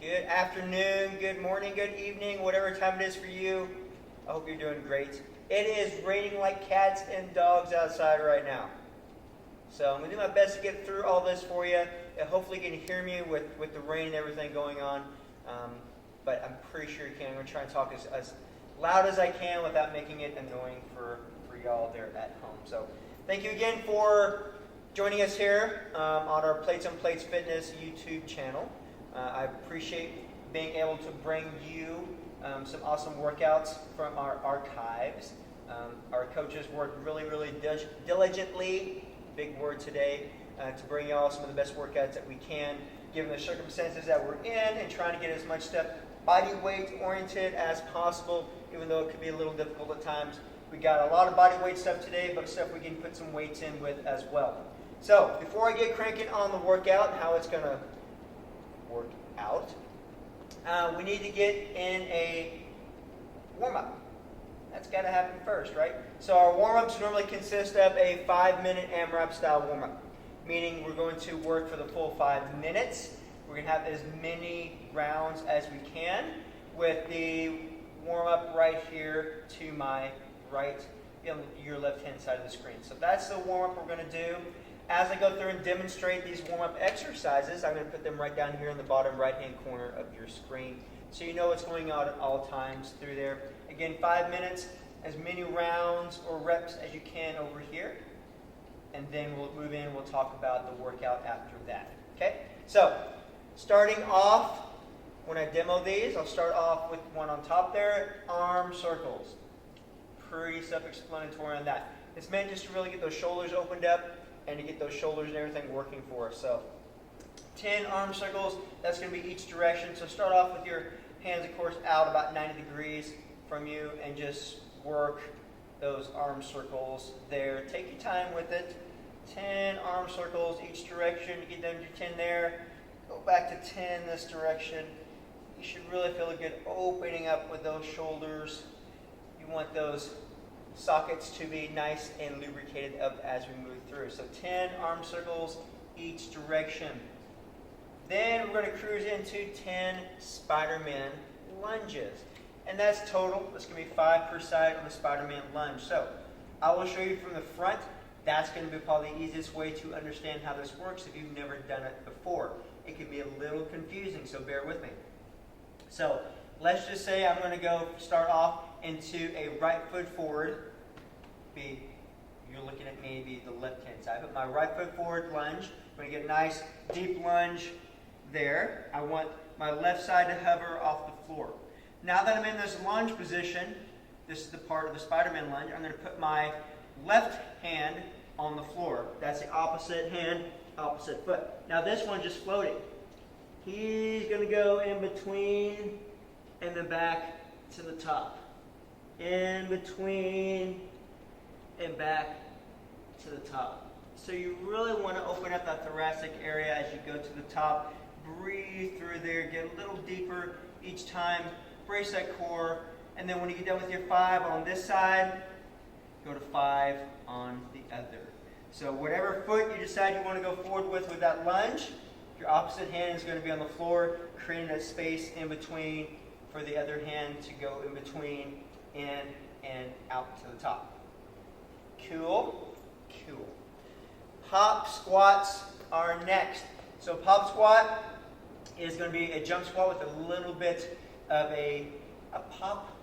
Good afternoon, good morning, good evening, whatever time it is for you. I hope you're doing great. It is raining like cats and dogs outside right now. So I'm going to do my best to get through all this for you. And hopefully you can hear me with the rain and everything going on. But I'm pretty sure you can. I'm going to try and talk as loud as I can without making it annoying for y'all there at home. So thank you again for joining us here on our Plates on Plates Fitness YouTube channel. I appreciate being able to bring you some awesome workouts from our archives. Our coaches worked really diligently, big word today, to bring y'all some of the best workouts that we can, given the circumstances that we're in, and trying to get as much stuff body weight oriented as possible, even though it could be a little difficult at times. We got a lot of body weight stuff today, but stuff we can put some weights in with as well. So before I get cranking on the workout and how it's going to work out, we need to get in a warm-up. That's got to happen first, right? So our warm-ups normally consist of a 5-minute AMRAP style warm-up, meaning we're going to work for the full 5 minutes. We're going to have as many rounds as we can, with the warm-up right here to my right, your left-hand side of the screen. So that's the warm-up we're going to do. As I go through and demonstrate these warm-up exercises, I'm going to put them right down here in the bottom right-hand corner of your screen, so you know what's going on at all times through there. Again, 5 minutes, as many rounds or reps as you can over here, and then we'll move in and we'll talk about the workout after that. Okay? So, starting off, when I demo these, I'll start off with one on top there, arm circles. Pretty self-explanatory on that. It's meant just to really get those shoulders opened up and to get those shoulders and everything working for us. So 10 arm circles, that's going to be each direction. So start off with your hands, of course, out about 90 degrees from you, and just work those arm circles there. Take your time with it. 10 arm circles each direction. You get down to 10 there. Go back to 10 this direction. You should really feel a good opening up with those shoulders. You want those sockets to be nice and lubricated up as we move through. So 10 arm circles each direction. Then we're going to cruise into 10 Spider-Man lunges. And that's total. That's going to be 5 per side on the Spider-Man lunge. So I will show you from the front. That's going to be probably the easiest way to understand how this works if you've never done it before. It can be a little confusing, so bear with me. So let's just say I'm going to go start off into a right foot forward. You're looking at maybe the left-hand side, but my right foot forward lunge. I'm going to get a nice deep lunge there. I want my left side to hover off the floor. Now that I'm in this lunge position, this is the part of the Spider-Man lunge, I'm going to put my left hand on the floor. That's the opposite hand, opposite foot. Now this one just floating. He's going to go in between and then back to the top. In between and back to the top. So you really want to open up that thoracic area as you go to the top. Breathe through there, get a little deeper each time. Brace that core, and then when you get done with your 5 on this side, go to 5 on the other. So whatever foot you decide you want to go forward with that lunge, your opposite hand is going to be on the floor, creating that space in between for the other hand to go in between, in and out to the top. Cool? Cool. Pop squats are next. So pop squat is going to be a jump squat with a little bit of a pop,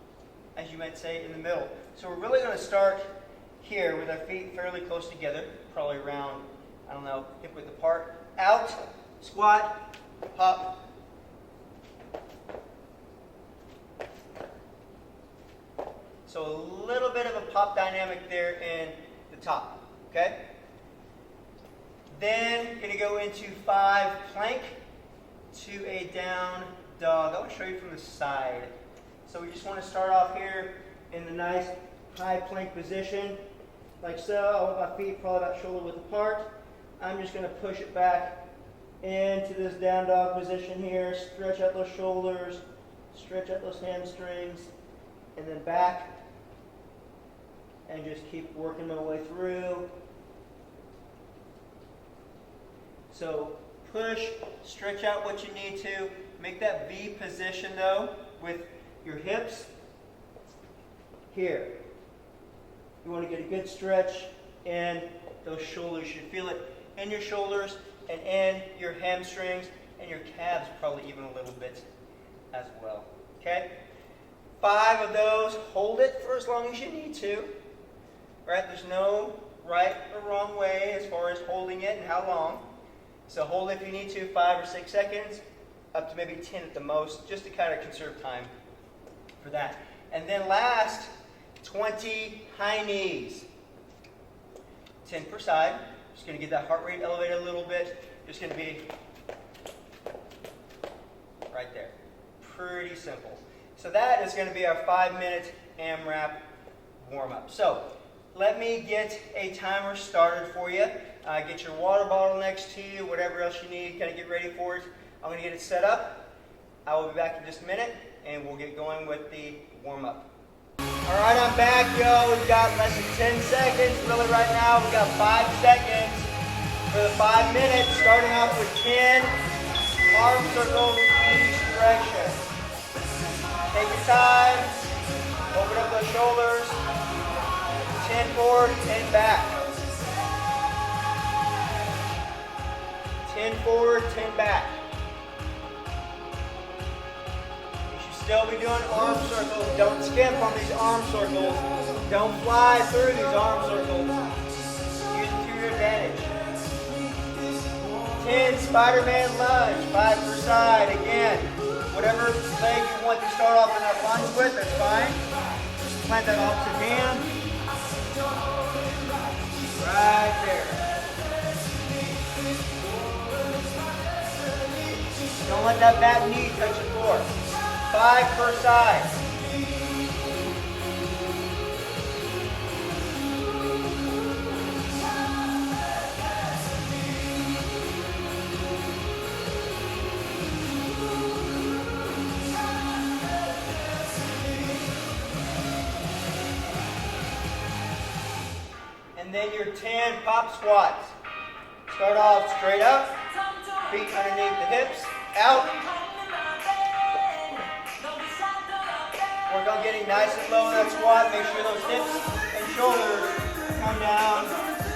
as you might say, in the middle. So we're really going to start here with our feet fairly close together, probably around, hip width apart. Out, squat, pop. So a little bit of a pop dynamic there in the top, okay? Then going to go into 5 plank to a down dog. I want to show you from the side. So we just want to start off here in the nice high plank position, like so. I want my feet probably about shoulder width apart. I'm just going to push it back into this down dog position here. Stretch out those shoulders, stretch out those hamstrings, and then back. And just keep working my way through. So push, stretch out what you need to, Make that V position though with your hips here. You want to get a good stretch in those shoulders. You should feel it in your shoulders and in your hamstrings and your calves probably even a little bit as well. Okay? 5 of those. Hold it for as long as you need to. Right? There's no right or wrong way as far as holding it and how long. So hold it if you need to, 5 or 6 seconds, up to maybe 10 at the most, just to kind of conserve time for that. And then last, 20 high knees. 10 per side. Just going to get that heart rate elevated a little bit. Just going to be right there. Pretty simple. So that is going to be our 5-minute AMRAP warm-up. So let me get a timer started for you. Get your water bottle next to you, whatever else you need, kind of get ready for it. I'm going to get it set up. I will be back in just a minute, and we'll get going with the warm-up. All right, I'm back, yo. We've got less than 10 seconds. Really, right now, we've got 5 seconds for the 5 minutes, starting off with 10 arm circles in each direction. Take your time. Open up those shoulders. 10 forward, 10 back. 10 forward, 10 back. You should still be doing arm circles. Don't skip on these arm circles. Don't fly through these arm circles. Use it to your advantage. 10 Spider-Man lunge, 5 per side. Again, whatever leg you want to start off in that lunge with, that's fine. Just plant that opposite hand. Right there. Don't let that back knee touch the floor. 5 per side. And then your 10 pop squats. Start off straight up, feet underneath the hips, out. Work on getting nice and low in that squat. Make sure those hips and shoulders come down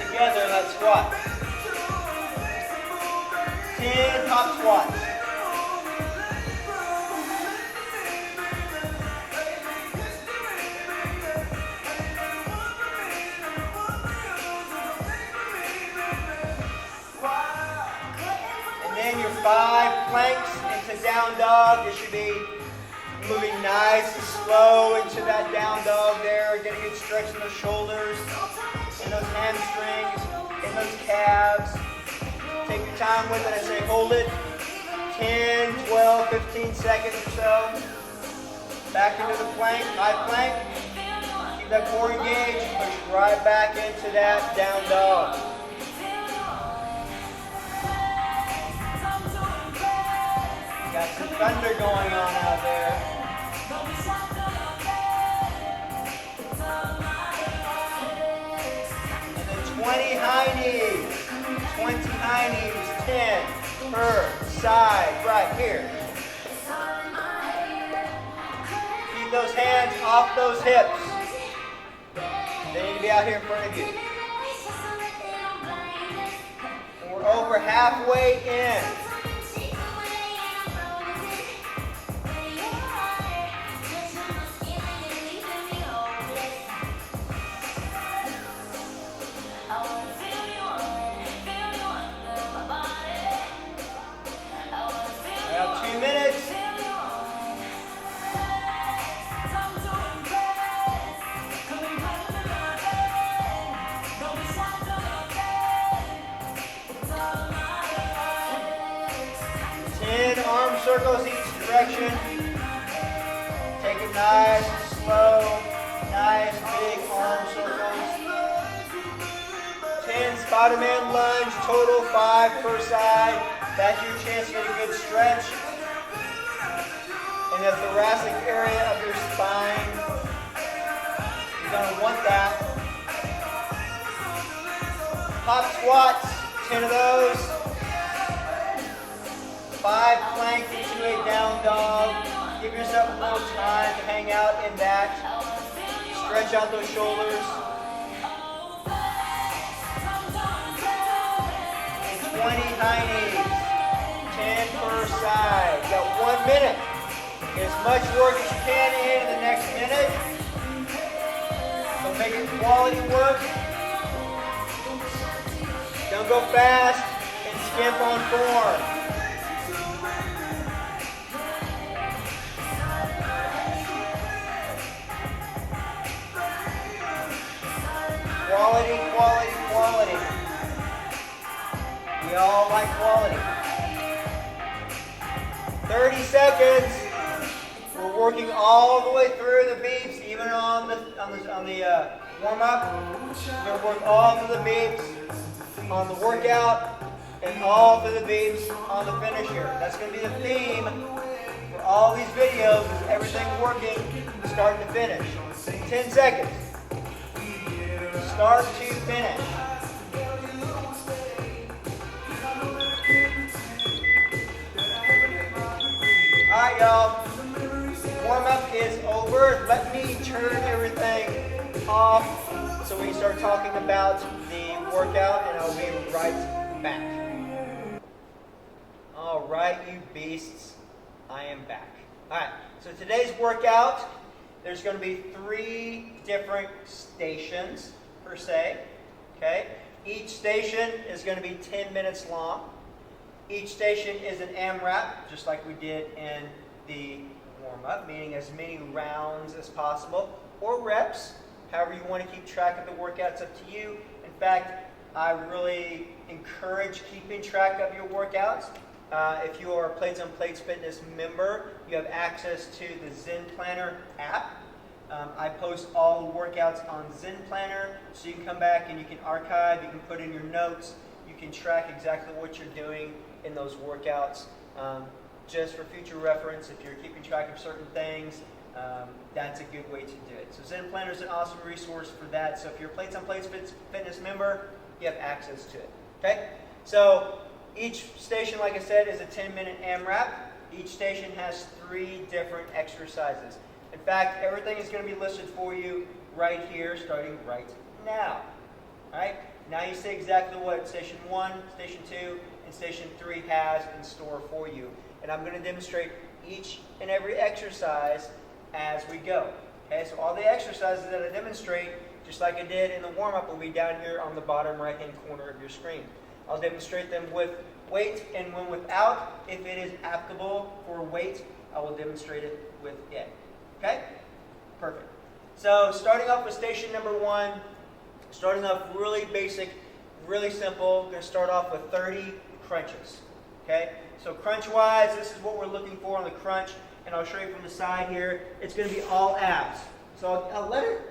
together in that squat. 10 pop squats. And your 5 planks into down dog. You should be moving nice and slow into that down dog there. Get a good stretch in those shoulders, in those hamstrings, in those calves. Take your time with it. I say hold it. 10, 12, 15 seconds or so. Back into the plank, high plank. Keep that core engaged. Push right back into that down dog. Got some thunder going on out there. And then 20 high knees. 20 high knees. 10 per side right here. Keep those hands off those hips. They need to be out here in front of you. And we're over halfway in. Circles each direction. Take it nice and slow. Nice big arm circles. 10 Spider-Man lunge, total 5 per side. That's your chance to get a good stretch in the thoracic area of your spine. You're going to want that. Pop squats, 10 of those. 5 plank into into a down dog. Give yourself a little time to hang out in that. Stretch out those shoulders. And 20 high knees. 10 per side. You got 1 minute. Get as much work as you can in the next minute. So make it quality work. Don't go fast and skimp on form. Quality, quality, quality. We all like quality. 30 seconds. We're working all the way through the beeps, even on the warm-up. We're going to work all through the beeps on the workout and all through the beeps on the finisher. That's going to be the theme for all these videos, is everything working start to finish. 10 seconds. Start to finish. Alright, y'all. Warm-up is over. Let me turn everything off so we can start talking about the workout, and I'll be right back. Alright, you beasts. I am back. Alright, so today's workout, there's going to be 3 different stations per se. Okay? Each station is going to be 10 minutes long. Each station is an AMRAP, just like we did in the warm-up, meaning as many rounds as possible, or reps, however you want to keep track of the workouts, up to you. In fact, I really encourage keeping track of your workouts. If you are a Plates on Plates Fitness member, you have access to the Zen Planner app. I post all the workouts on Zen Planner, so you can come back and you can archive, you can put in your notes, you can track exactly what you're doing in those workouts. Just for future reference, if you're keeping track of certain things, that's a good way to do it. So Zen Planner is an awesome resource for that. So if you're a Plates on Plates Fitness member, you have access to it. Okay? So each station, like I said, is a 10-minute AMRAP. Each station has 3 different exercises. In fact, everything is going to be listed for you right here, starting right now. All right? Now you see exactly what Station 1, Station 2, and Station 3 has in store for you. And I'm going to demonstrate each and every exercise as we go. Okay, so all the exercises that I demonstrate, just like I did in the warm-up, will be down here on the bottom right-hand corner of your screen. I'll demonstrate them with weight and one without. If it is applicable for weight, I will demonstrate it with it. Okay? Perfect. So starting off with station number 1, starting off really basic, really simple. We're going to start off with 30 crunches. Okay? So crunch-wise, this is what we're looking for on the crunch, and I'll show you from the side here. It's going to be all abs. So I'll let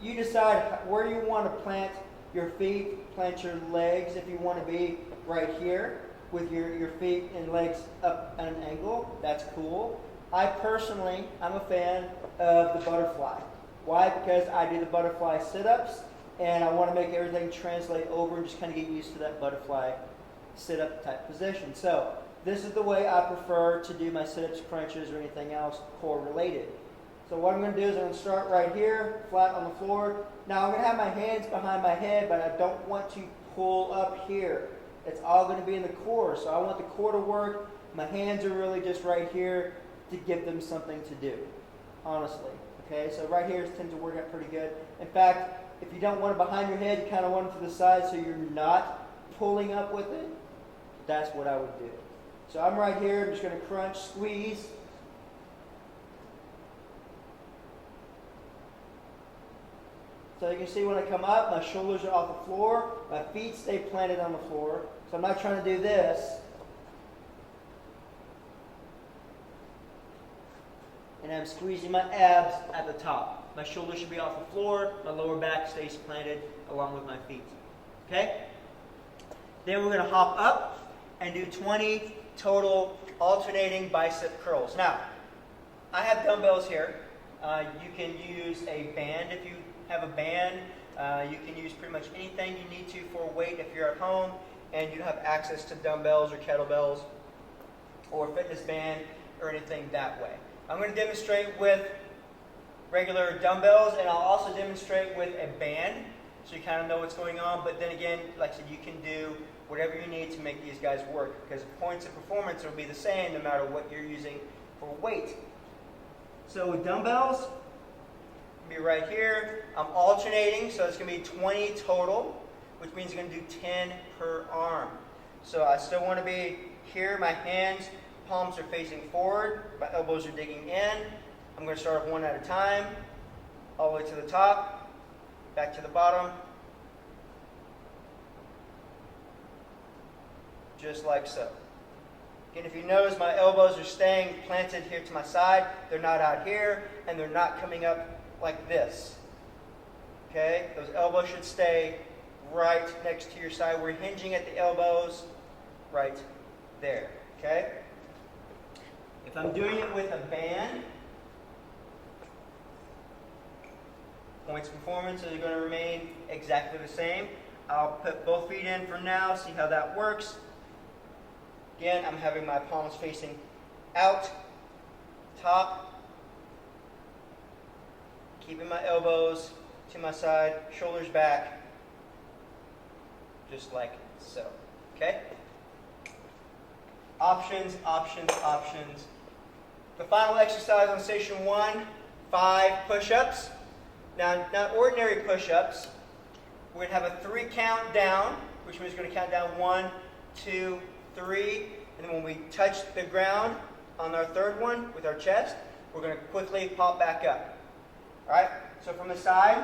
you decide where you want to plant your feet, plant your legs. If you want to be right here with your feet and legs up at an angle, that's cool. I personally, I'm a fan of the butterfly. Why? Because I do the butterfly sit-ups, and I want to make everything translate over and just kind of get used to that butterfly sit-up type position. So this is the way I prefer to do my sit-ups, crunches, or anything else core related. So what I'm going to do is I'm going to start right here, flat on the floor. Now I'm going to have my hands behind my head, but I don't want to pull up here. It's all going to be in the core. So I want the core to work. My hands are really just right here to give them something to do, honestly. Okay, so right here tends to work out pretty good. In fact, if you don't want it behind your head, you kind of want it to the side so you're not pulling up with it. That's what I would do. So I'm right here. I'm just going to crunch, squeeze. So you can see when I come up, my shoulders are off the floor. My feet stay planted on the floor. So I'm not trying to do this. And I'm squeezing my abs at the top. My shoulders should be off the floor. My lower back stays planted along with my feet. Okay? Then we're going to hop up and do 20 total alternating bicep curls. Now, I have dumbbells here. You can use a band if you have a band. You can use pretty much anything you need to for weight if you're at home and you have access to dumbbells or kettlebells or a fitness band or anything that way. I'm going to demonstrate with regular dumbbells, and I'll also demonstrate with a band, so you kind of know what's going on. But then again, like I said, you can do whatever you need to make these guys work, because points of performance will be the same no matter what you're using for weight. So with dumbbells, be right here. I'm alternating, so it's going to be 20 total, which means you're going to do 10 per arm. So I still want to be here. My hands, palms are facing forward. My elbows are digging in. I'm going to start one at a time, all the way to the top, back to the bottom, just like so. Again, if you notice, my elbows are staying planted here to my side. They're not out here, and they're not coming up like this. Okay? Those elbows should stay right next to your side. We're hinging at the elbows right there. Okay? If I'm doing it with a band, points of performance are going to remain exactly the same. I'll put both feet in for now, see how that works. Again, I'm having my palms facing out, top, keeping my elbows to my side, shoulders back, just like so. Okay? Options, options, options. The final exercise on station 1, 5 push-ups. Now, not ordinary push-ups. We're going to have a 3 count down, which means we're going to count down 1, 2, 3, and then when we touch the ground on our third one with our chest, we're going to quickly pop back up. All right? So from the side,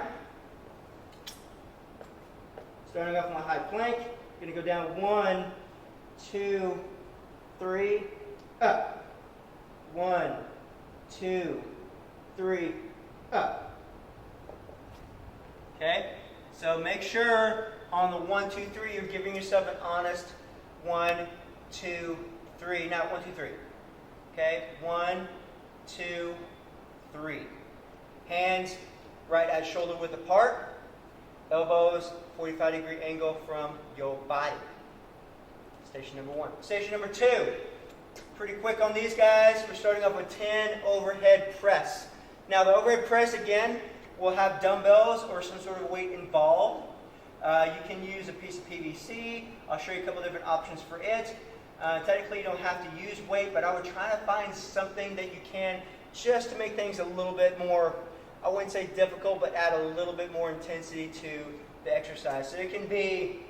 starting off my high plank, going to go down 1, 2, 3, up. 1, 2, 3, up. Okay? So make sure on the 1, 2, 3, you're giving yourself an honest 1, 2, 3. Not 1, 2, 3. Okay? 1, 2, 3. Hands right at shoulder width apart. Elbows 45-degree angle from your body. Station number 1. Station number 2. Pretty quick on these guys. We're starting off with 10 overhead press. Now the overhead press, again, will have dumbbells or some sort of weight involved. You can use a piece of PVC. I'll show you a couple different options for it. Technically, you don't have to use weight, but I would try to find something that you can just to make things a little bit more, I wouldn't say difficult, but add a little bit more intensity to the exercise. So it can be,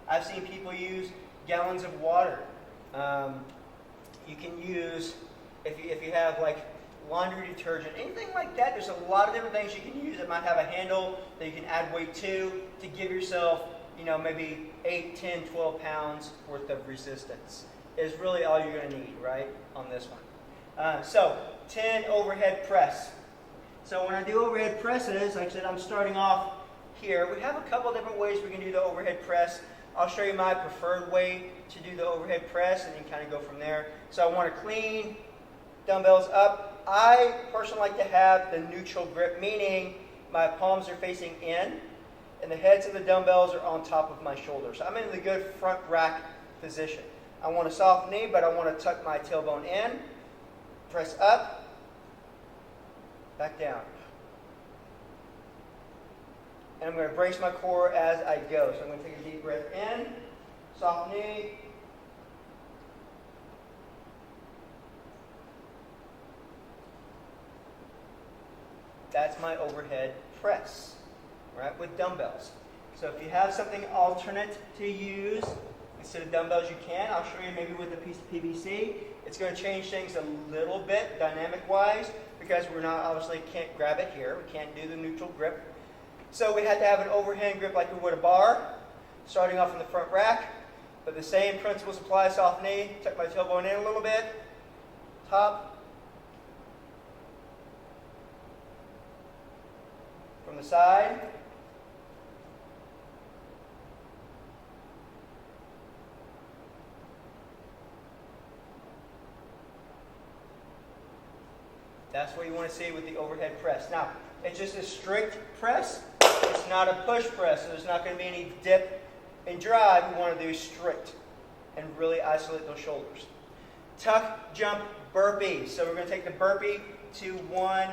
I've seen people use gallons of water. You can use, if you have like laundry detergent, anything like that. There's a lot of different things you can use that might have a handle that you can add weight to give yourself, maybe 8, 10, 12 pounds worth of resistance is really all you're going to need, right, on this one. So 10 overhead press. So when I do overhead presses, like I said, I'm starting off here. We have a couple different ways we can do the overhead press. I'll show you my preferred way to do the overhead press, and then kind of go from there. So I want to clean dumbbells up. I personally like to have the neutral grip, meaning my palms are facing in, and the heads of the dumbbells are on top of my shoulders. So I'm in the good front rack position. I want a soft knee, but I want to tuck my tailbone in, press up, back down. And I'm going to brace my core as I go. So I'm going to take a deep breath in, soft knee, that's my overhead press, right, with dumbbells. So if you have something alternate to use instead of dumbbells, you can. I'll show you maybe with a piece of PVC. It's going to change things a little bit dynamic-wise because we're not, obviously can't grab it here. We can't do the neutral grip. So we had to have an overhand grip like we would a bar, starting off in the front rack. But the same principles apply. Soft knee, tuck my tailbone in a little bit, top, from the side, that's what you want to see with the overhead press. Now, it's just a strict press. It's not a push press, so there's not going to be any dip and drive. We want to do strict and really isolate those shoulders. Tuck, jump, burpee. So we're going to take the burpee to one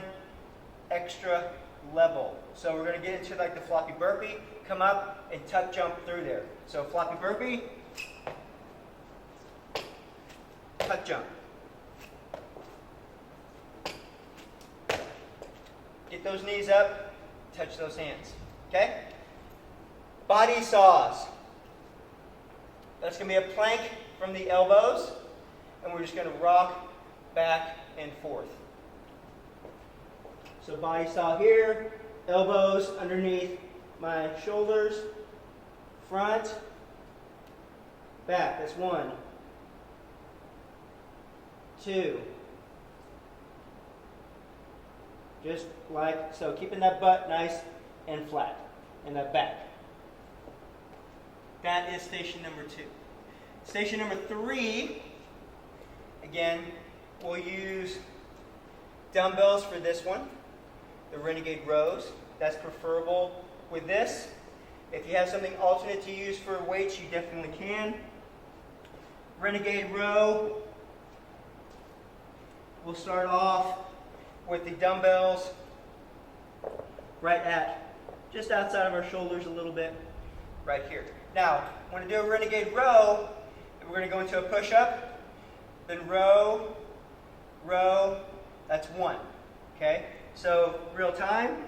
extra level. So we're going to get into like the floppy burpee, come up and tuck jump through there. So floppy burpee, tuck jump. Get those knees up, touch those hands. Okay? Body saws. That's going to be a plank from the elbows, and we're just going to rock back and forth. So body saw here, elbows underneath my shoulders, front, back. That's 1, 2. Just like so, keeping that butt nice and flat, and that back. That is station number 2. Station number 3, again, we'll use dumbbells for this one, the Renegade rows. That's preferable with this. If you have something alternate to use for weights, you definitely can. Renegade row, we'll start off with the dumbbells right at just outside of our shoulders a little bit, right here. Now, when I do a Renegade row, we're going to go into a push-up, then row, row, that's 1. Okay? So, real time.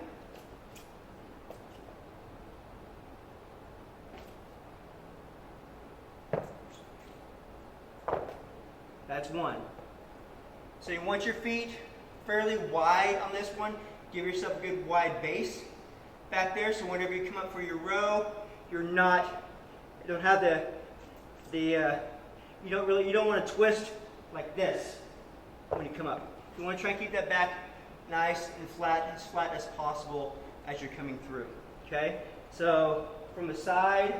That's 1. So you want your feet fairly wide on this one. Give yourself a good wide base back there, so whenever you come up for your row, you don't have you don't want to twist like this when you come up. You want to try and keep that back nice and flat, as flat as possible as you're coming through. Okay? So from the side,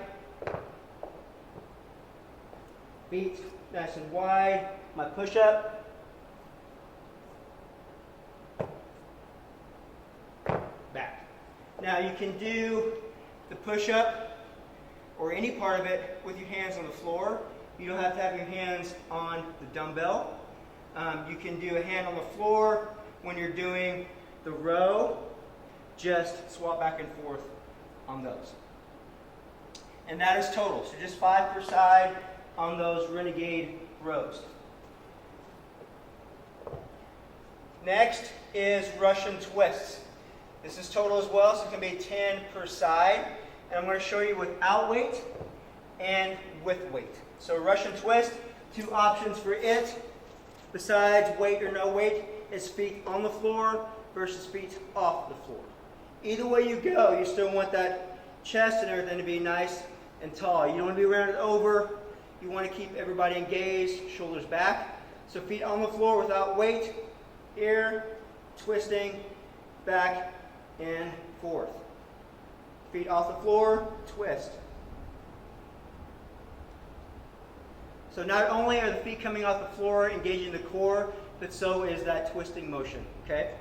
feet nice and wide, my push-up. Back. Now you can do the push-up or any part of it with your hands on the floor. You don't have to have your hands on the dumbbell. You can do a hand on the floor when you're doing the row. Just swap back and forth on those. And that is total. So just 5 per side on those Renegade rows. Next is Russian twists. This is total as well, so it's going to be 10 per side. And I'm going to show you without weight and with weight. So Russian twist, 2 options for it. Besides weight or no weight, is feet on the floor versus feet off the floor. Either way you go, you still want that chest and everything to be nice and tall. You don't want to be rounded over. You want to keep everybody engaged, shoulders back. So feet on the floor without weight, here, twisting, back and forth. Feet off the floor, twist. So not only are the feet coming off the floor, engaging the core, but so is that twisting motion, okay?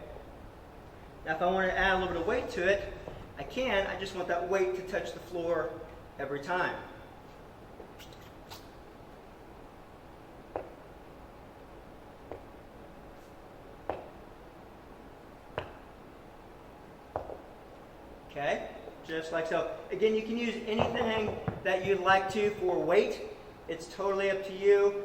Now if I want to add a little bit of weight to it, I can. I just want that weight to touch the floor every time. Okay, just like so. Again, you can use anything that you'd like to for weight. It's totally up to you.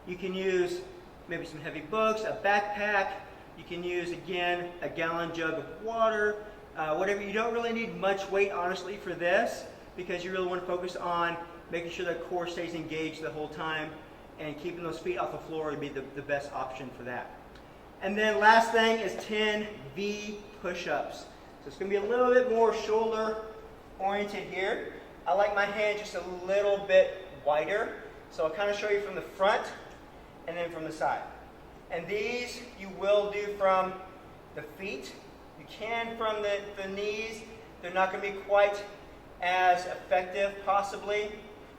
You can use maybe some heavy books, a backpack. You can use, again, a gallon jug of water. Whatever. You don't really need much weight, honestly, for this, because you really want to focus on making sure that core stays engaged the whole time, and keeping those feet off the floor would be the best option for that. And then last thing is 10 V push-ups. So it's going to be a little bit more shoulder oriented here. I like my hand just a little bit wider. So I'll kind of show you from the front and then from the side. And these you will do from the feet. You can from the knees. They're not going to be quite as effective possibly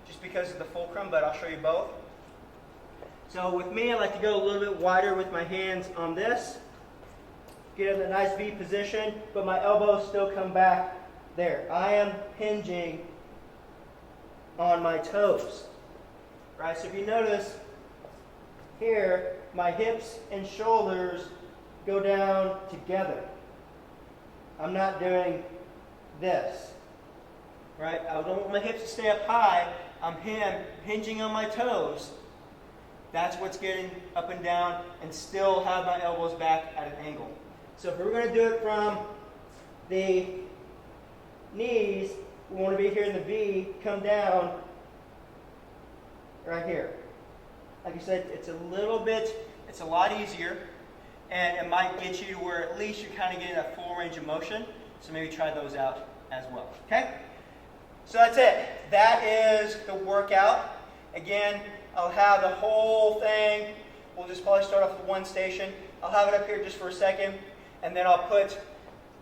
just because of the fulcrum, but I'll show you both. So with me, I like to go a little bit wider with my hands on this. Get in a nice V position, but my elbows still come back there. I am hinging on my toes. Right? So if you notice here, my hips and shoulders go down together. I'm not doing this. Right? I don't want my hips to stay up high. I'm hinging on my toes. That's what's getting up and down and still have my elbows back at an angle. So if we're going to do it from the knees, we want to be here in the V, come down right here. Like I said, it's a lot easier, and it might get you to where at least you're kind of getting that full range of motion. So maybe try those out as well. Okay? So that's it. That is the workout. Again, I'll have the whole thing. We'll just probably start off with one station. I'll have it up here just for a second, and then I'll put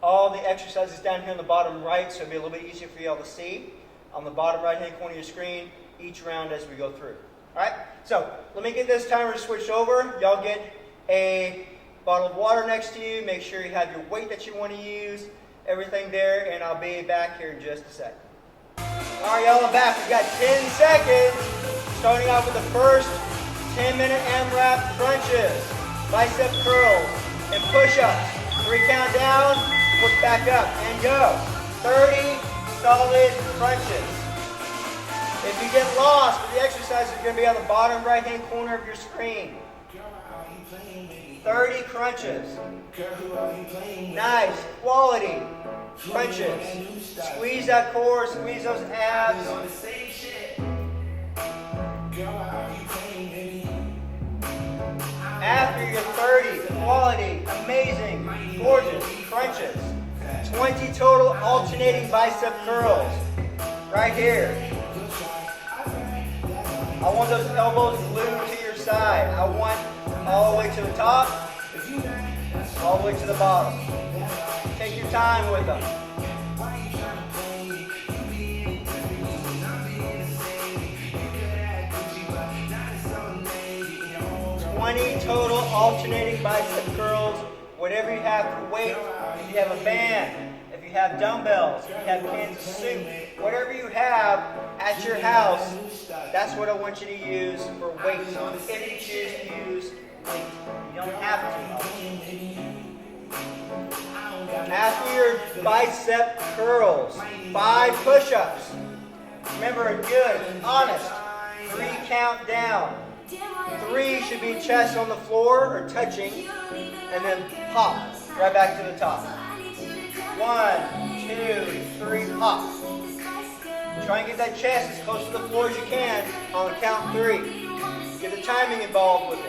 all the exercises down here on the bottom right, so it'll be a little bit easier for you all to see on the bottom right-hand corner of your screen each round as we go through. All right? So let me get this timer switched over. Y'all get a bottle of water next to you. Make sure you have your weight that you want to use, everything there, and I'll be back here in just a second. All right, y'all, I'm back. We've got 10 seconds. Starting off with the first 10-minute AMRAP crunches, bicep curls, and push-ups. 3 count down, push back up, and go. 30 solid crunches. If you get lost, the exercise is going to be on the bottom right-hand corner of your screen. 30 crunches. Nice, quality crunches. Squeeze that core, squeeze those abs. After your 30 quality, amazing, gorgeous crunches, 20 total alternating bicep curls right here. I want those elbows glued to your side. I want all the way to the top, all the way to the bottom. Take your time with them. 20 total alternating bicep curls, whatever you have for weight. If you have a band, if you have dumbbells, if you have Kansas soup, whatever you have at your house, that's what I want you to use for weight. If you choose to use weight, you don't have to. After your bicep curls, 5 push-ups. Remember, a good, honest 3 count down. 3 should be chest on the floor or touching, and then pop right back to the top. 1, 2, 3, pop. Try and get that chest as close to the floor as you can on count 3. Get the timing involved with it.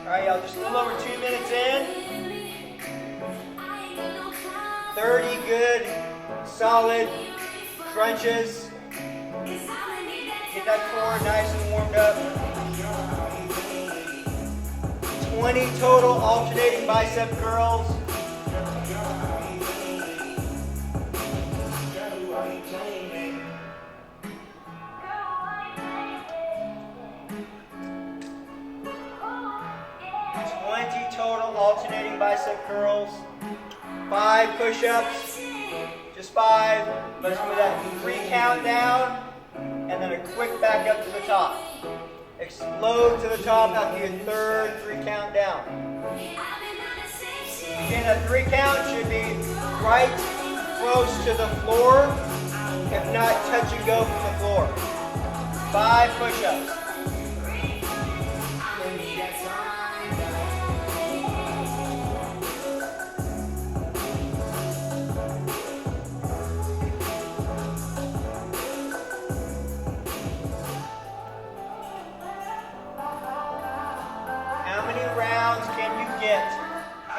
Alright, y'all, just a little over 2 minutes in. 30 good, solid crunches. Get that core nice and warmed up. 20 total alternating bicep curls. 20 total alternating bicep curls. 5 push-ups. Just 5. Let's do that 3 count down, and then a quick back up to the top. Explode to the top after your third 3 count down. Again, that 3 count should be right close to the floor, if not touch and go from the floor. 5 push-ups.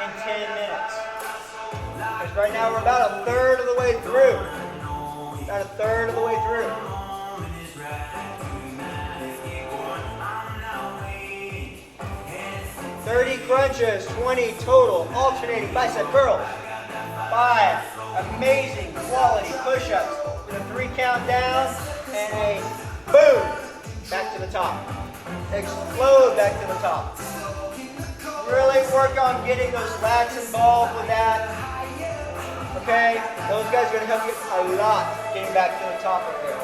In 10 minutes. Because right now we're about a third of the way through. About a third of the way through. 30 crunches, 20 total alternating bicep curls. 5 amazing quality push-ups with a 3 count down and a boom back to the top. Explode back to the top. Really work on getting those lats involved with that. Okay? Those guys are going to help you a lot getting back to the top of there.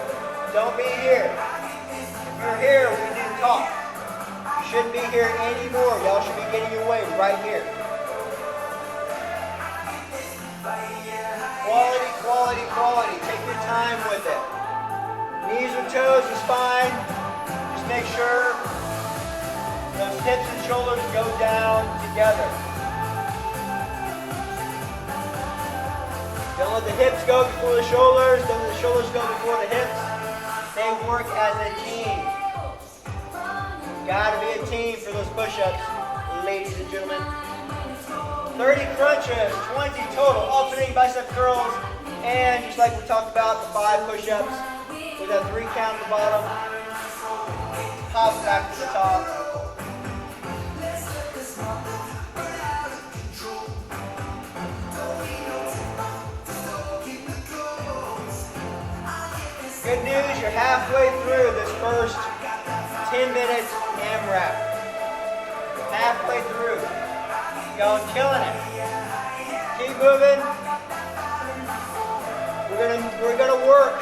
Don't be here. If you're here, we need to talk. You shouldn't be here anymore. Y'all should be getting your weight right here. Quality, quality, quality. Take your time with it. Knees or toes is fine. Just make sure those hips and shoulders go down together. Don't let the hips go before the shoulders. Don't let the shoulders go before the hips. They work as a team. Gotta be a team for those push-ups, ladies and gentlemen. 30 crunches, 20 total, alternating bicep curls, and just like we talked about, the 5 push-ups with a 3 count at the bottom. Hop back to the top. Good news, you're halfway through this first 10 minutes AMRAP. Halfway through. Going, killing it. Keep moving. We're gonna work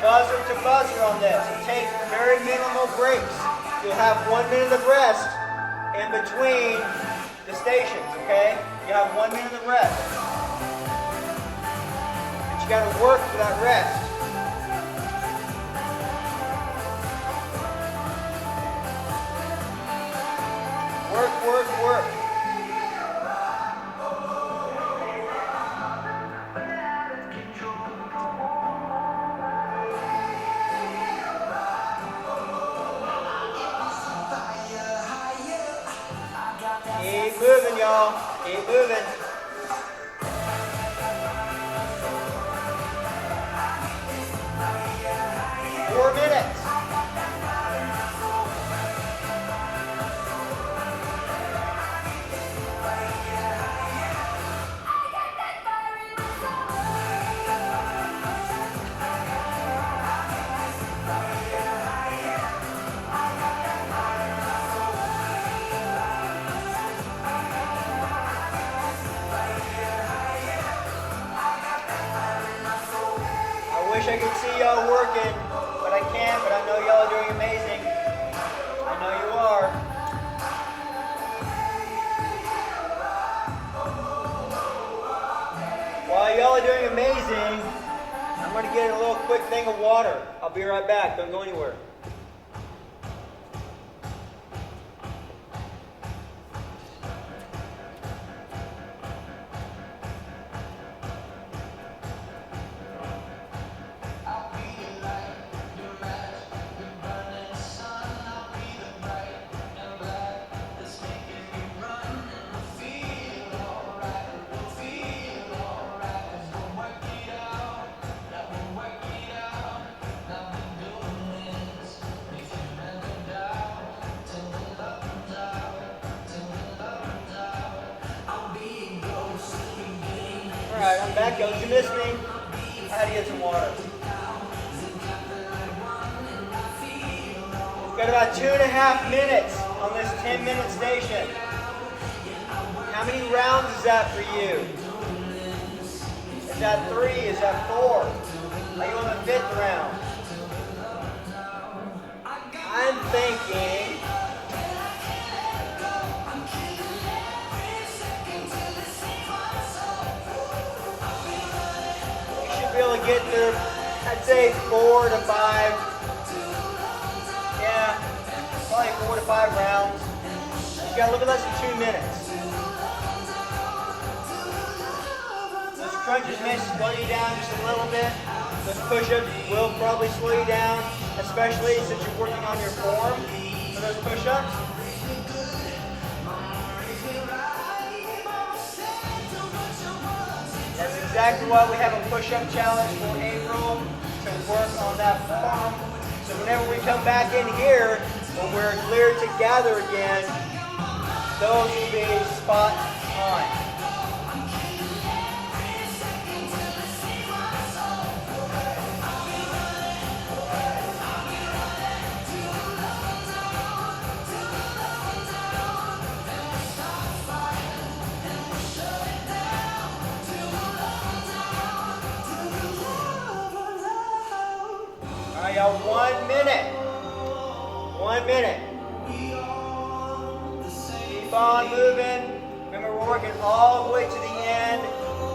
buzzer to buzzer on this. And take very minimal breaks. You'll have 1 minute of rest in between the stations, okay? You have 1 minute of rest. But you gotta work for that rest. Work, work, work. Keep moving, y'all. Keep moving. Four minutes. I wish I could see y'all working, but I can't, but I know y'all are doing amazing. I know you are. While y'all are doing amazing, I'm going to get a little quick thing of water. I'll be right back. Don't go anywhere. Alright, I'm back. Don't you miss me? I had to get some water. We've got about 2.5 minutes on this 10-minute station. How many rounds is that for you? Is that 3? Is that 4? Are you on the 5th round? I'm thinking be able to get through, I'd say 4 to 5. Yeah, probably 4 to 5 rounds. You got a little bit less than 2 minutes. Those crunches may slow you down just a little bit. Those push-ups will probably slow you down, especially since you're working on your form for those push-ups. That's exactly why we have a push-up challenge for April, to work on that form. So whenever we come back in here, when we're cleared to gather again, those will be spot on. right, y'all, 1 minute. 1 minute. Keep on moving. Remember, we're working all the way to the end.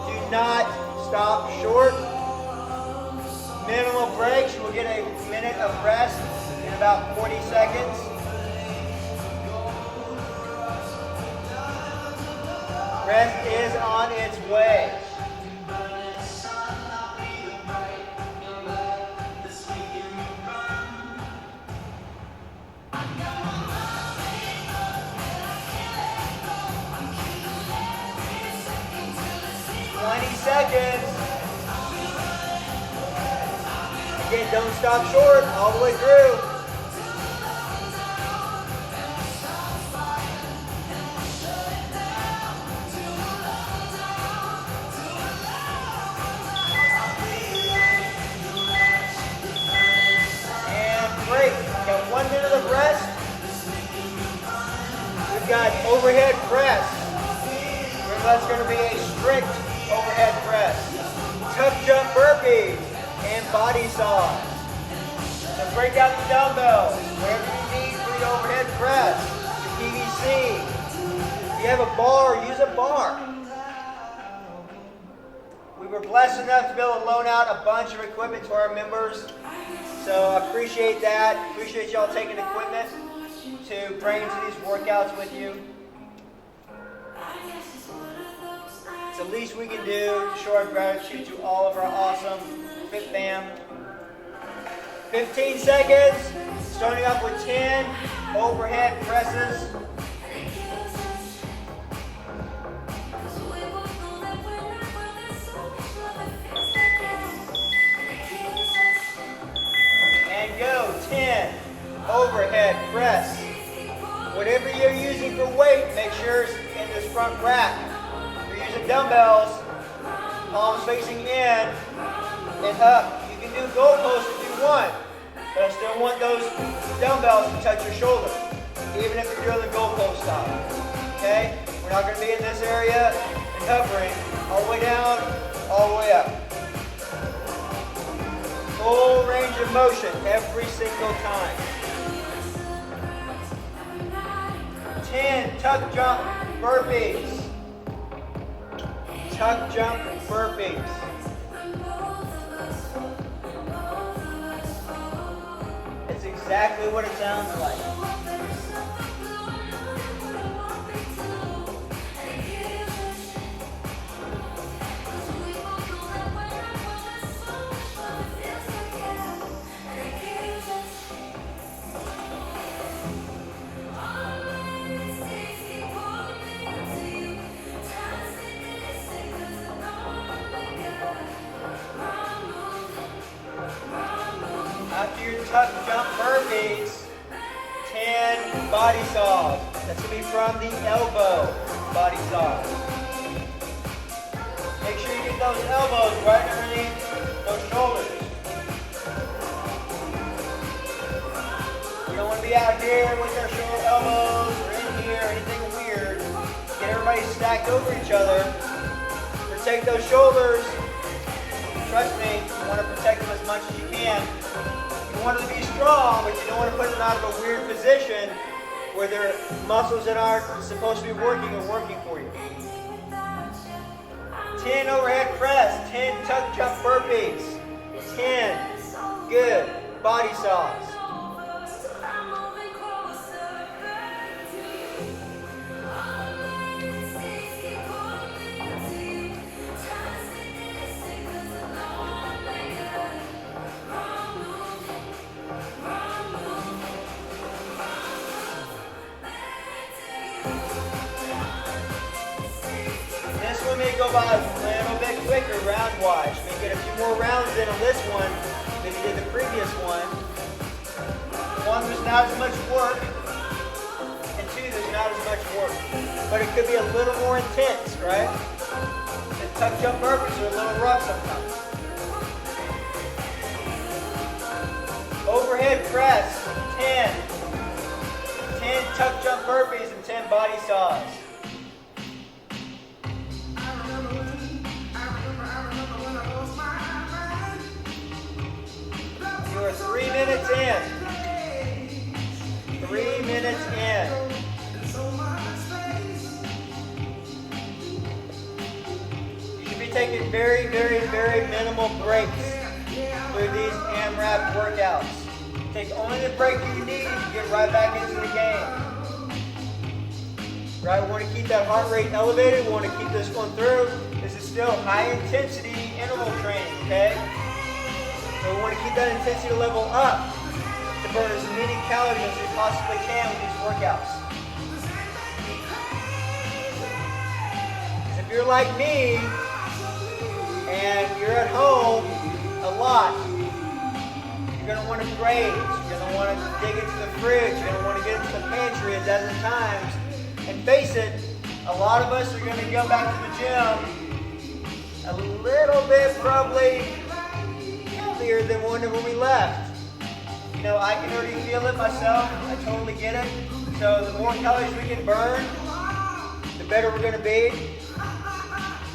Do not stop short. Minimal breaks. You will get a minute of rest in about 40 seconds. Rest is on its way. Seconds. Again, don't stop short all the way through. And break. We've got 1 minute of rest. We've got overhead press. Remember, that's going to be a strict overhead press, tuck jump burpees, and body saws. So break out the dumbbells, whatever you need for the overhead press, your PVC. If you have a bar, use a bar. We were blessed enough to be able to loan out a bunch of equipment to our members. So I appreciate that. Appreciate y'all taking equipment to bring into these workouts with you. It's the least we can do to show our gratitude to all of our awesome FITFAM. 15 seconds, starting off with 10 overhead presses. And go, 10 overhead press. Whatever you're using for weight, make sure it's in this front rack. Using dumbbells, palms facing in and up. You can do goalposts if you want, but I still want those dumbbells to touch your shoulder, even if you're doing the goalpost style. Okay? We're not going to be in this area and hovering all the way down, all the way up. Full range of motion every single time. 10 tuck jump burpees. Tuck jump burpees. It's exactly what it sounds like. After your tuck jump burpees, 10 body saws. That's going to be from the elbow body saws. Make sure you get those elbows right underneath those shoulders. You don't want to be out here with our shoulder elbows or in here or anything weird. Get everybody stacked over each other. Protect those shoulders. Trust me, you want to protect them as much as you can. You want them to be strong, but you don't want to put them out of a weird position where their muscles that aren't supposed to be working are working for you. 10 overhead press, 10 tuck jump burpees, 10 good body saws. May go by a little bit quicker round-wise. You may get a few more rounds in on this one than you did the previous one. One, there's not as much work, and two, there's not as much work. But it could be a little more intense, right? The tuck jump burpees are a little rough sometimes. Overhead press, 10. 10 tuck jump burpees and 10 body saws. Your 3 very, very minimal breaks through these AMRAP workouts. Take only the break you need to get right back into the game. Right, we want to keep that heart rate elevated. We want to keep this going through. This is still high intensity interval training, okay? So we want to keep that intensity level up to burn as many calories as we possibly can with these workouts. If you're like me and you're at home a lot, you're going to want to graze. You're going to want to dig into the fridge. You're going to want to get into the pantry a dozen times. And face it, a lot of us are going to go back to the gym a little bit probably heavier than when we left. You know, I can already feel it myself. I totally get it. So the more calories we can burn, the better we're going to be.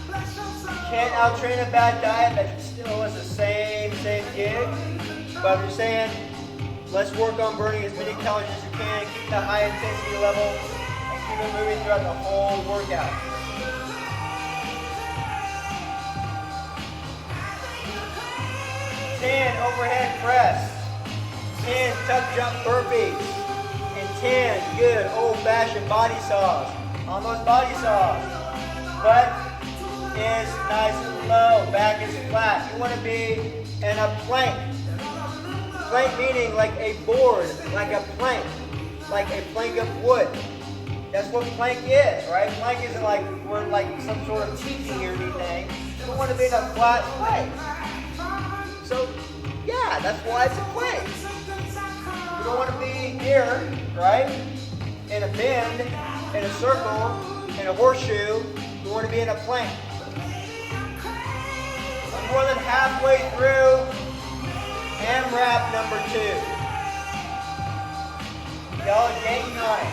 You can't out-train a bad diet. That still is the same gig. But I'm just saying, let's work on burning as many calories as you can. Keep that high intensity level. Keep it moving throughout the whole workout. 10 overhead press, 10 tuck jump burpees, and 10 good old-fashioned body saws. Almost body saws. Butt is nice and low, back is flat. You want to be in a plank. Plank meaning like a board, like a plank of wood. That's what plank is, right? Plank isn't like we're like some sort of teepee or anything. You want to be in a flat plank. So, yeah, that's why it's a plank. You don't want to be here, right? In a bend, in a circle, in a horseshoe. You want to be in a plank. I'm more than halfway through AMRAP number 2. Y'all are gaining on it.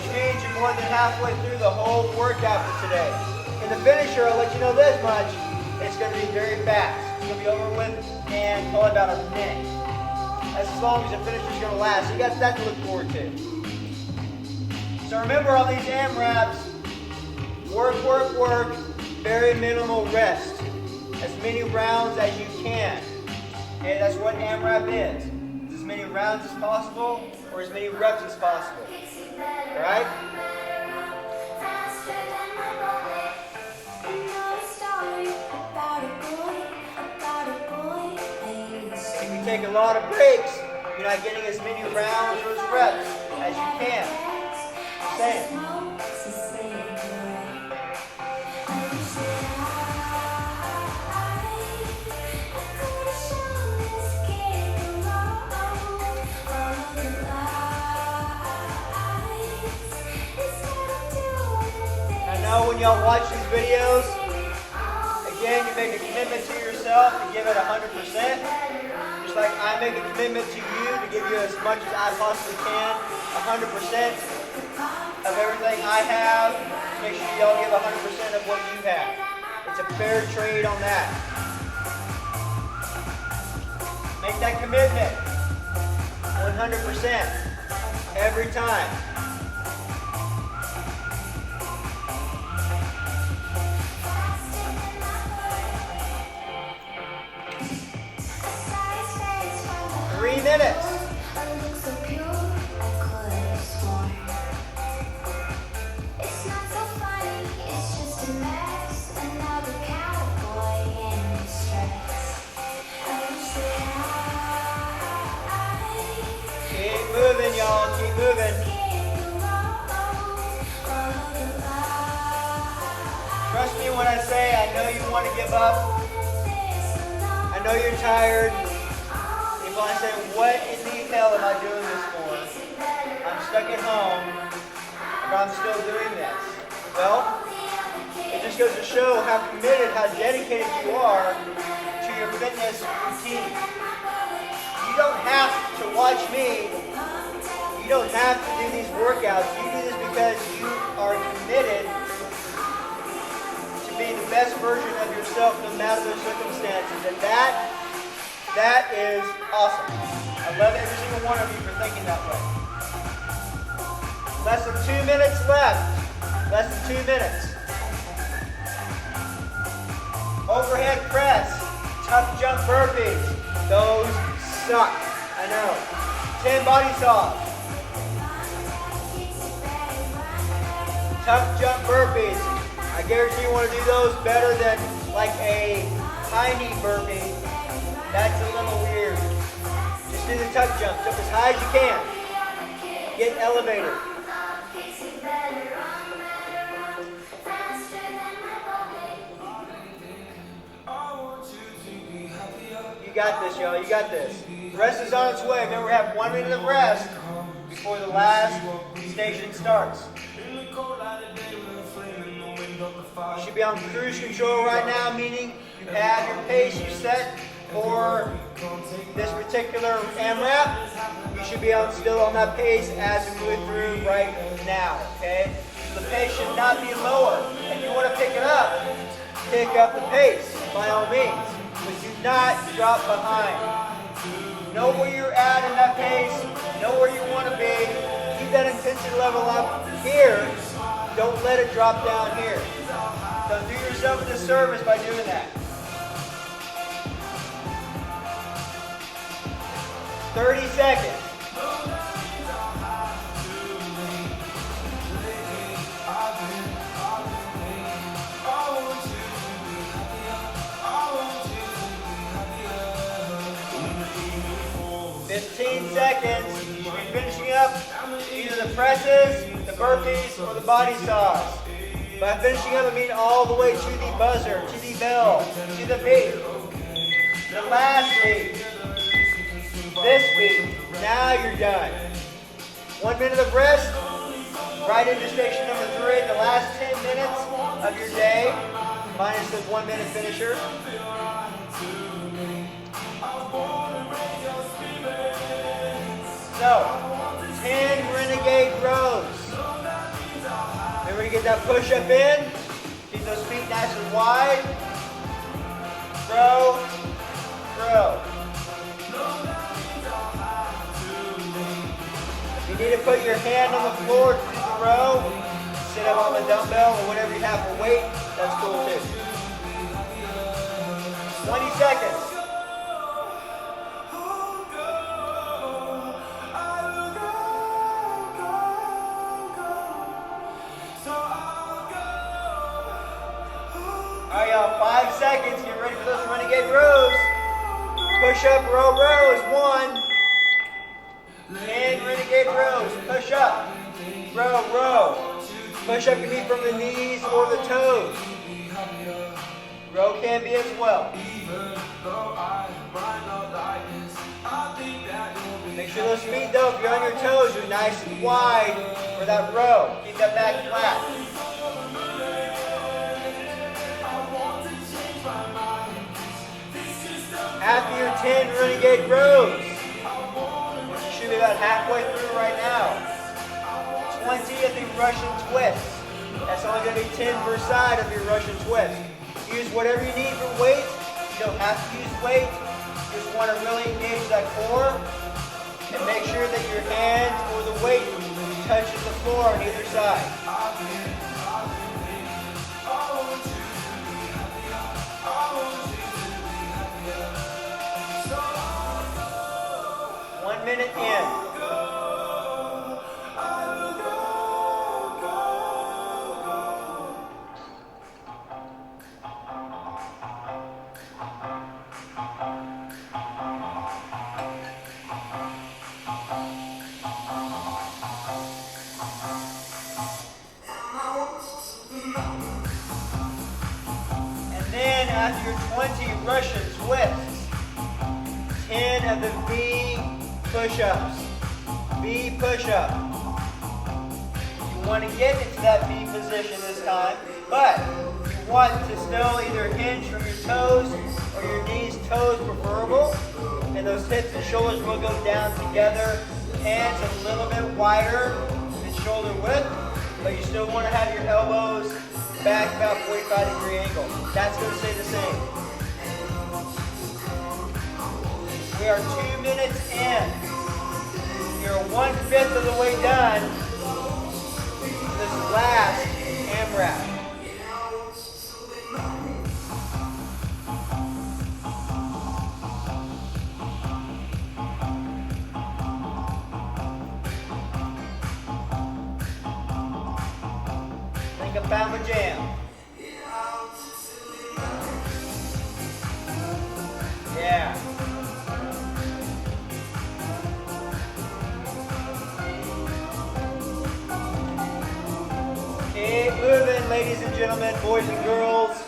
Means you're more than halfway through the whole workout for today. In the finisher, I'll let you know this much. It's going to be very fast. It's going to be over with in probably about a minute. That's as long as the finisher is going to last. So you got that to look forward to. So remember on these AMRAPs, work, very minimal rest. As many rounds as you can. Okay, that's what AMRAP is. It's as many rounds as possible or as many reps as possible. Alright? If you take a lot of breaks, you're not getting as many rounds or as reps as you can. Same. When y'all watch these videos, again, you make a commitment to yourself to give it 100%. Just like I make a commitment to you to give you as much as I possibly can, 100% of everything I have. Make sure y'all give 100% of what you have. It's a fair trade on that. Make that commitment 100% every time. Minutes. Keep moving, y'all. Keep moving. Trust me when I say I know you want to give up. I know you're tired. People I say, what in detail am I doing this for? I'm stuck at home, but I'm still doing this. Well, it just goes to show how committed, how dedicated you are to your fitness routine. You don't have to watch me. You don't have to do these workouts. You do this because you are committed to being the best version of yourself no matter the circumstances. And that is awesome. I love every single one of you for thinking that way. Less than 2 minutes left. Less than 2 minutes. overhead press, tuck jump burpees. Those suck, I know. 10 body saws. Tuck jump burpees. I guarantee you want to do those better than like a high knee burpee. That's a little weird. Just do the tuck jump. Jump as high as you can. Get elevated. You got this, y'all. You got this. The rest is on its way. Remember, we have 1 minute of rest before the last station starts. You should be on cruise control right now, meaning you have your pace you set for this particular AMRAP. You should be still on that pace as we move through right now, okay? So the pace should not be lower. If you want to pick up the pace, by all means. But do not drop behind. Know where you're at in that pace. Know where you want to be. Keep that intensity level up here. Don't let it drop down here. Don't do yourself a disservice by doing that. 30 seconds. Seconds. You should be finishing up either the presses, the burpees, or the body saws. By finishing up, I mean all the way to the buzzer, to the bell, to the beat. The last beat. This beat. Now you're done. 1 minute of rest. Right into station number 3. The last 10 minutes of your day, minus the 1 minute finisher. So, 10 renegade rows. Remember to get that push-up in. Keep those feet nice and wide. Row, row. If you need to put your hand on the floor to do the row, sit up on the dumbbell or whatever you have for weight, that's cool too. 20 seconds. Alright, y'all, 5 seconds. Get ready for those renegade rows. Push up, row, row is 1. 10 renegade rows. Push up. Row, row. Push up can be from the knees or the toes. Row can be as well. Make sure those feet, though, if you're on your toes, you're nice and wide for that row. Keep that back flat. After your 10 renegade rows, which you should be about halfway through right now, 20 of the Russian twists. That's only going to be 10 per side of your Russian twist. Use whatever you need for weight. You don't have to use weight. You just want to really engage that core and make sure that your hands or the weight touches the floor on either side. Minute in. And then after your 20 Russian twists, 10 of the V push-ups. V push-up. You want to get into that V position this time, but you want to still either hinge from your toes or your knees, toes preferable, and those hips and shoulders will go down together. Hands a little bit wider than shoulder width, but you still want to have your elbows back about 45-degree angle. That's going to stay the same. We are 2 minutes in. You're 1/5 of the way done. This last AMRAP. Alabama Jam. Yeah. Keep moving, ladies and gentlemen, boys and girls.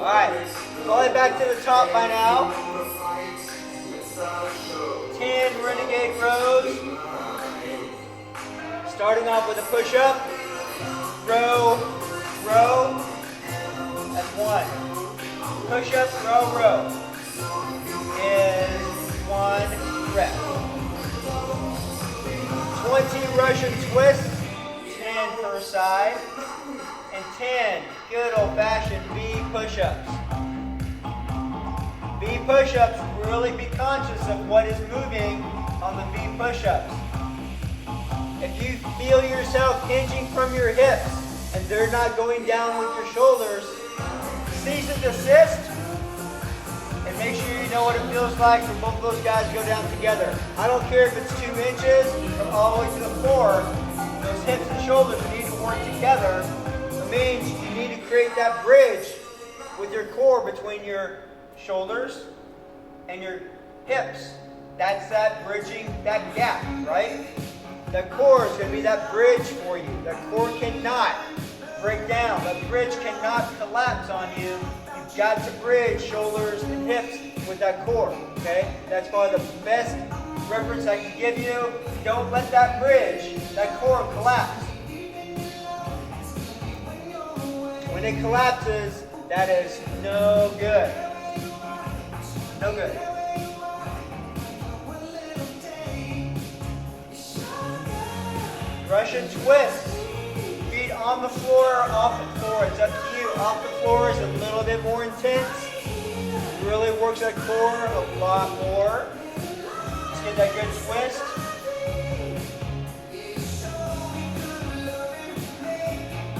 Alright, all the way back to the top by now. 10 renegade rows. Starting off with a push-up. Row, row. That's 1. Push-up, row, row. Is 1 rep. 20 Russian twists, 10 per side, and 10 good old-fashioned V push-ups. V push-ups, really be conscious of what is moving on the V push-ups. If you feel yourself hinging from your hips and they're not going down with your shoulders, cease and desist, and make sure you know what it feels like for both of those guys to go down together. I don't care if it's 2 inches or all the way to the floor, those hips and shoulders need to work together. It means you need to create that bridge with your core between your shoulders and your hips. That's that bridging, that gap, right? That core is going to be that bridge for you. That core cannot break down. That bridge cannot collapse on you. You've got to bridge shoulders and hips with that core, okay? That's probably the best reference I can give you. Don't let that bridge, that core collapse. When it collapses, that is no good. No good. Russian twists. Feet on the floor or off the floor. It's up to you. Off the floor is a little bit more intense. Really works that core a lot more. Let's get that good twist.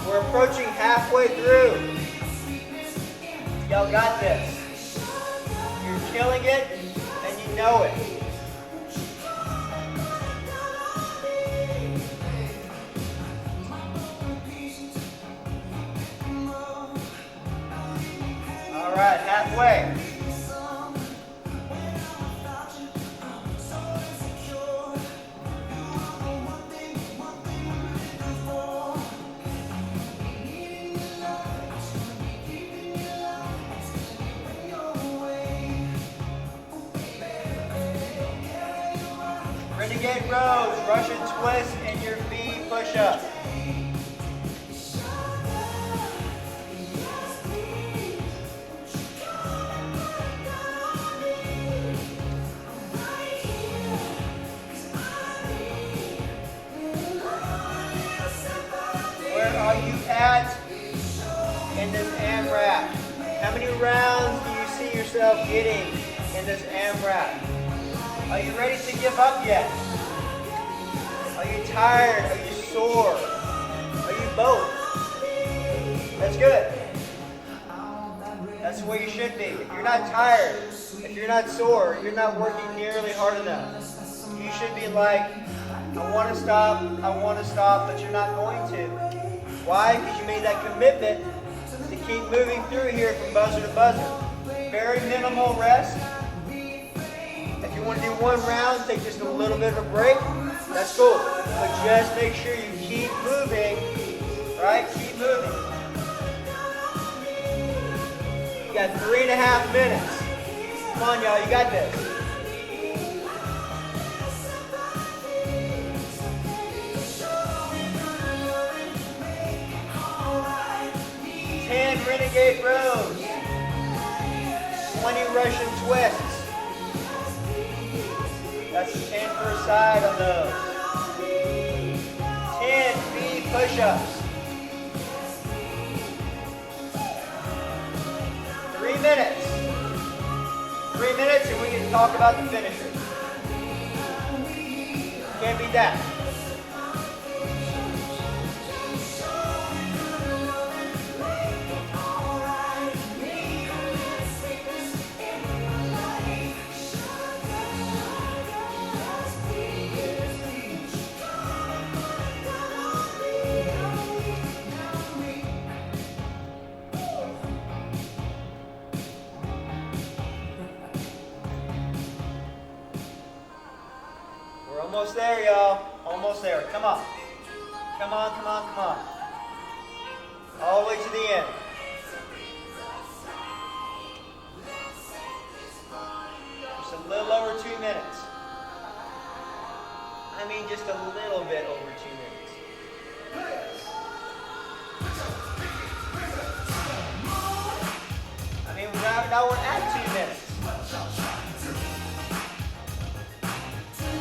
We're approaching halfway through. Y'all got this. You're killing it and you know it. All right, halfway. Renegade rows, Russian twist, and your V push-up. Where are you at in this AMRAP? How many rounds do you see yourself getting in this AMRAP? Are you ready to give up yet? Are you tired? Are you sore? Are you both? That's good. That's where you should be. If you're not tired, if you're not sore, you're not working nearly hard enough. You should be like, I want to stop, but you're not going to. Why? Because you made that commitment to keep moving through here from buzzer to buzzer. Very minimal rest. If you want to do 1 round, take just a little bit of a break, that's cool. But just make sure you keep moving, right? Keep moving. You got 3.5 minutes. Come on, y'all, you got this. 10 renegade rows. 20 Russian twists. That's 10 per side on those. 10 V push-ups. 3 minutes. 3 minutes and we can talk about the finisher. Can't beat that. Almost there, y'all. Almost there. Come on. Come on, come on, come on. All the way to the end. Just a little over 2 minutes. I mean, just a little bit over 2 minutes. I mean, now we're at 2 minutes.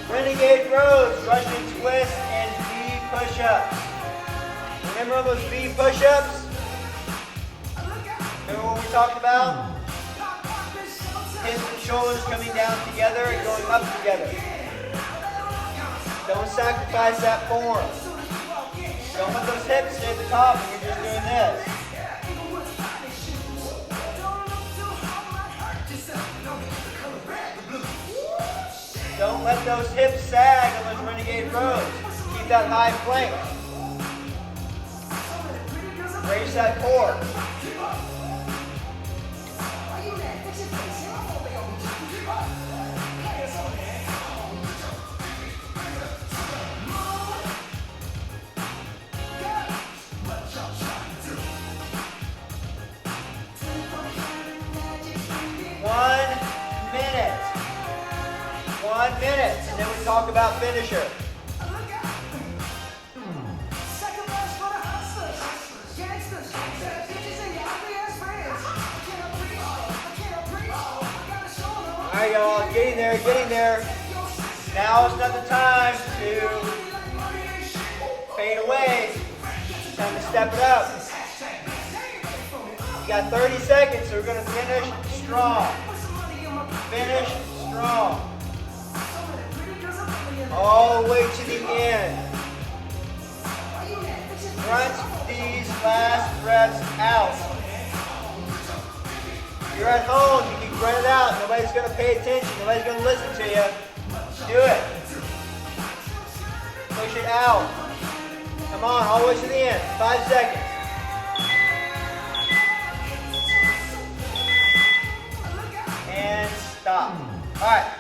Renegade rows, Russian twist, and V push-ups. Remember those V push-ups? Remember what we talked about? Hips and shoulders coming down together and going up together. Don't sacrifice that form. Don't let those hips stay at the top and you're just doing this. Don't let those hips sag on those renegade rows. Keep that high plank. Raise that core. And then we talk about finisher. Alright, y'all, getting there, getting there. Now is not the time to fade away. It's time to step it up. You got 30 seconds, so we're going to finish strong. Finish strong. All the way to the end. Grunt these last reps out. If you're at home, you can grunt it out. Nobody's going to pay attention. Nobody's going to listen to you. Do it. Push it out. Come on, all the way to the end. 5 seconds. And stop. All right.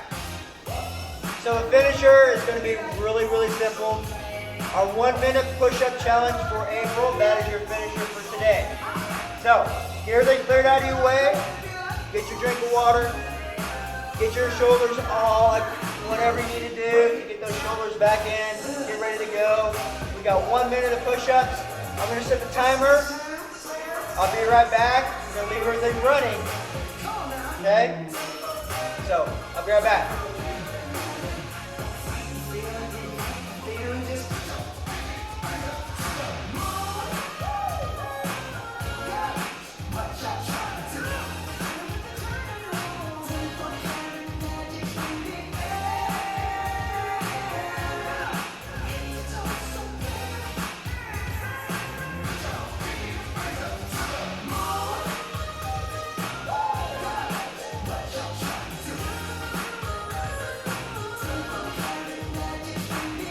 So the finisher is going to be really, really simple. Our 1 minute push-up challenge for April, that is your finisher for today. So, get everything cleared out of your way. Get your drink of water. Get your shoulders all, whatever you need to do to get those shoulders back in. Get ready to go. We got 1 minute of push-ups. I'm going to set the timer. I'll be right back. I'm going to leave everything running. Okay? So, I'll be right back.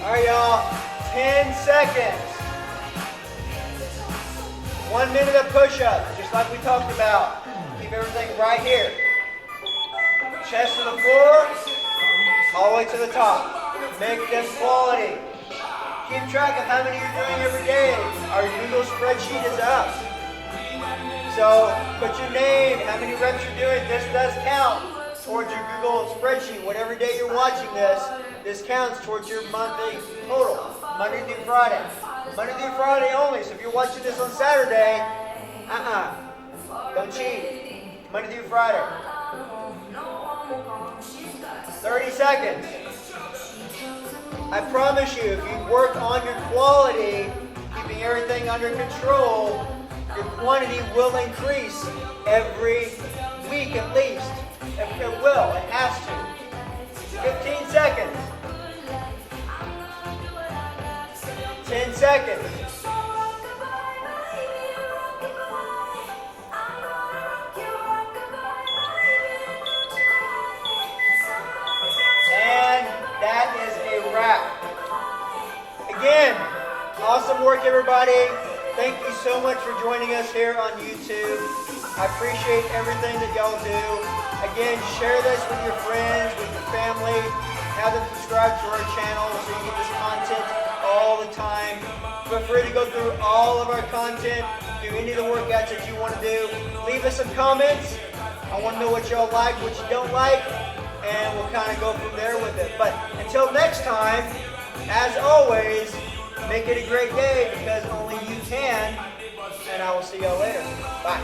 All right, y'all, 10 seconds. 1 minute of push-ups, just like we talked about. Keep everything right here. Chest to the floor, all the way to the top. Make this quality. Keep track of how many you're doing every day. Our Google spreadsheet is up. So put your name, how many reps you're doing. This does count towards your Google spreadsheet. Whatever day you're watching this counts towards your monthly total. Monday through Friday. Monday through Friday only. So if you're watching this on Saturday, don't cheat. Monday through Friday. 30 seconds. I promise you, if you work on your quality, keeping everything under control, your quantity will increase every week at least. It will. It has to. 15 seconds. 10 seconds. And that is a wrap. Again, awesome work, everybody. Thank you so much for joining us here on YouTube. I appreciate everything that y'all do. Again, share this with your friends, with your family. have them subscribe to our channel so you get this content all the time. Feel free to go through all of our content, do any of the workouts that you want to do. Leave us some comments. I want to know what y'all like, what you don't like, and we'll kind of go from there with it. But until next time, as always, make it a great day because only you can, and I will see y'all later. Bye.